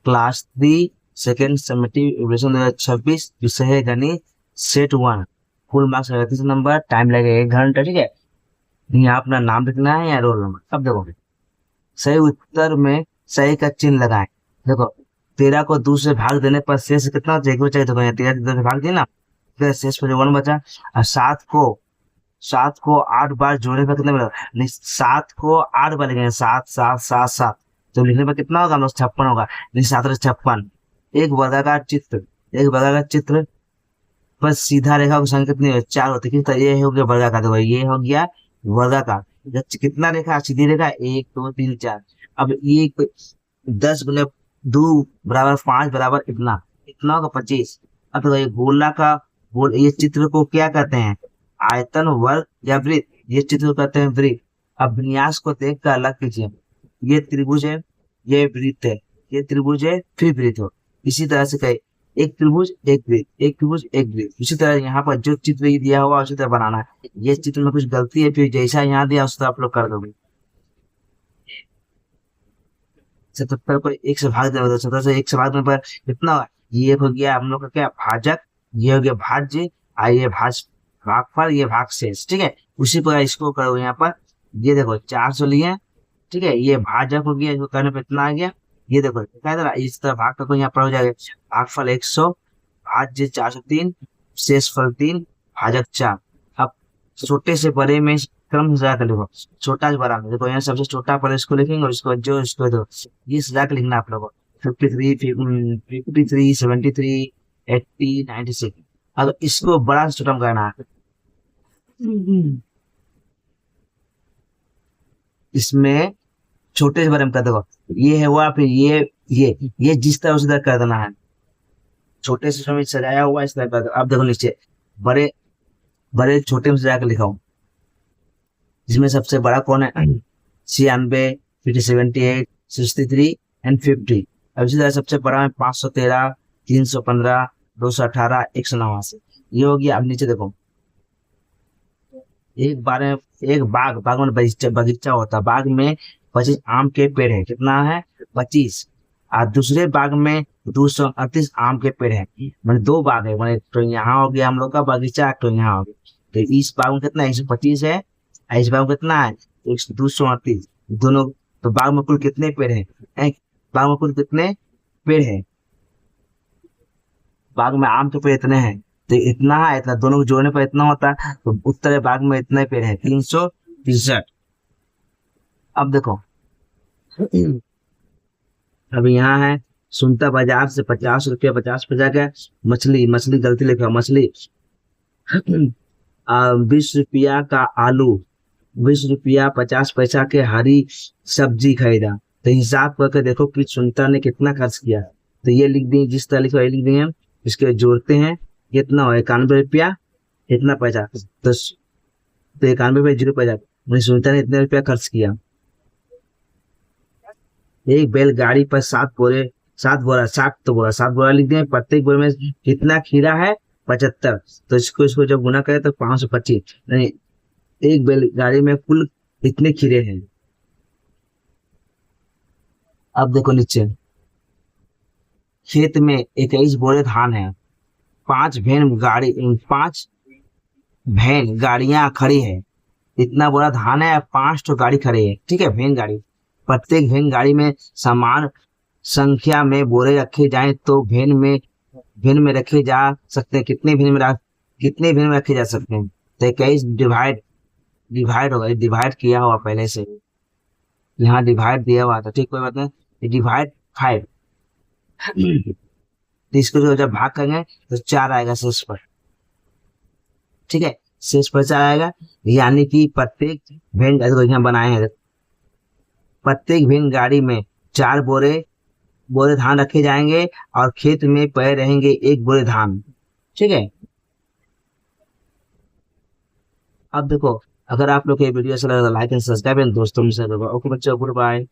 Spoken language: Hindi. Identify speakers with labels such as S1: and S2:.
S1: क्लास 3 सेकेंड समेटिव इवैल्यूएशन 2026, विषय है गणित, set 1, full marks 38 number, time लगेगा 1 घंटा। ठीक है, यहाँ अपना नाम लिखना है या रोल नंबर। अब देखो सही उत्तर में सही का चिन्ह लगाएं। देखो 13 को 2 से भाग देने पर शेष कितना बचा, 1 बचा। देखो यहाँ 13 से 2 से भाग दिया ना, फिर शेष पर 1 बचा। और 7 को 8 बार जोड़ने पर कितना मिलेगा, नहीं 7 को 8 बार लिखेंगे, 7 7 7 7, तो लिखने पर कितना होगा हम लोग, 56 होगा। नहीं 7 56। एक वर्गाकार चित्र पर सीधा रेखा की संख्या कितनी है, 4 होती है। तो ये हो गया वर्गाकार, देखो ये हो गया वर्गाकार। कितना रेखा, सीधी रेखा 1 2 3 4। अब ये 10 × 2 = 5 = इतना, इतना होगा 25। अब देखो ये गोला का गोल, ये चित्र को क्या कहते हैं, आयतन, वर्ग या वृत्त। ये चित्र को कहते हैं वृत्त। अब विन्यास को देख कर अलग कीजिए, ये त्रिभुज है, ये वृत्त है, ये त्रिभुज है फिर वृत्त हो। इसी तरह से कहे एक त्रिभुज एक वृत्त, एक त्रिभुज एक वृत्त। इसी तरह यहाँ पर जो चित्र ये दिया हुआ उसी तरह बनाना है। ये चित्र में कुछ गलती है, फिर जैसा यहाँ दिया उस तरह आप लोग कर दोगे। 77 को 1 से भाग देना, 77 से 1 से भाग देने पर कितना होगा, ये हो गया हम लोग का क्या, भाजक, ये हो गया भाज्य, और ये भागफल, ये भागशेष। ठीक है, उसी प्रकार इसको करो यहाँ पर। ये देखो 400 लिए, ठीक है, ये भाजक हो गया, इसको करने पे इतना आ गया। ये देखो क्या था, इस तरह भाग का कोई यहाँ पर हो जाएगा, भागफल 100, भाज्य 403, शेषफल 3, भाजक 4। अब छोटे से बड़े में क्रम सजा कर लिखो, छोटा से बड़ा में। देखो यहाँ सबसे छोटा पर इसको लिखेंगे और इसको जो इसको दो, ये सजा के लिखना आप लोगों को। 53 53 73 80 96। अब इसको बड़ा से छोटा में करना है। इसमें छोटे से बड़े में कर दो, ये है हुआ, फिर ये जिस तरह उस तरह कर देना है। छोटे से छोटे में सजाया हुआ इस तरह कर दो। अब देखो नीचे बड़े बड़े छोटे में सजा कर लिखा हूँ, जिसमें सबसे बड़ा कौन है, 96 फिर 78 63 एंड 50। अब इसी तरह सबसे बड़ा है 513 315 218 189। ये हो गया। अब नीचे देखो, एक बाग में बगीचा होता है, बाग में 25 आम के पेड़ है, कितना है 25। और दूसरे बाग में 238 आम के पेड़ है, मैंने 2 बाग है, मैंने तो यहाँ हो गया हम लोग का बगीचा, तो यहाँ हो गया। तो इस बाग में कितना है, 125 है, इस बाग में कितना है 238 दोनों। तो बाग में कुल कितने पेड़ है, बाग में कुल कितने पेड़ है, बाग में आम के पेड़ इतने हैं, तो इतना है, इतना दोनों को जोड़ने पर इतना होता है। तो उत्तर बाग में इतने पेड़ है 363। अब देखो अभी यहाँ है, सुनता बाजार से 50 रुपया 50 पैसा का मछली गलती लिखा, मछली 20 रुपया का आलू, 20 रुपया 50 पैसा के हरी सब्जी खरीदा। तो हिसाब करके देखो कि सुनता ने कितना खर्च किया। तो ये लिख दिए, जिस तरह लिखा लिख दिए, इसके जोड़ते हैं, कितना हो 91 रुपया इतना पैसा। तो 91 रुपया 0 पैसा, मुझे सुनता ने इतने रुपया खर्च किया। एक बैलगाड़ी पर 7 बोरा लिख दिए, प्रत्येक बोरे में कितना खीरा है 75। तो इसको जब गुना करें तो 525, यानी एक बैलगाड़ी में कुल कितने खीरे हैं। अब देखो नीचे, खेत में 21 बोरे धान है, 5 वैन गाड़ियां खड़ी है, इतना बोरा धान है, 5 तो गाड़ी खड़ी है। ठीक है, वैन गाड़ी, प्रत्येक वैन गाड़ी में समान संख्या में बोरे रखे जाएं तो वैन में रखे जा सकते हैं, कितने वैन में रखे जा सकते हैं। तो 21 डिवाइड होगा, डिवाइड किया हुआ पहले से, यहाँ डिवाइड दिया हुआ था। ठीक, कोई बात नहीं, डिवाइड 5। तो इसको जब भाग करेंगे तो 4 आएगा शेष पर। ठीक है, शेष पर 4 आएगा, यानी कि प्रत्येक वैन यहाँ बनाए हैं, प्रत्येक वैन गाड़ी में 4 बोरे धान रखे जाएंगे और खेत में पड़े रहेंगे 1 बोरे धान। ठीक है, अब देखो अगर आप लोग को ये वीडियो अच्छा लगा तो लाइक एंड सब्सक्राइब एंड दोस्तों में शेयर करो। ओके बच्चों, गुड बाय।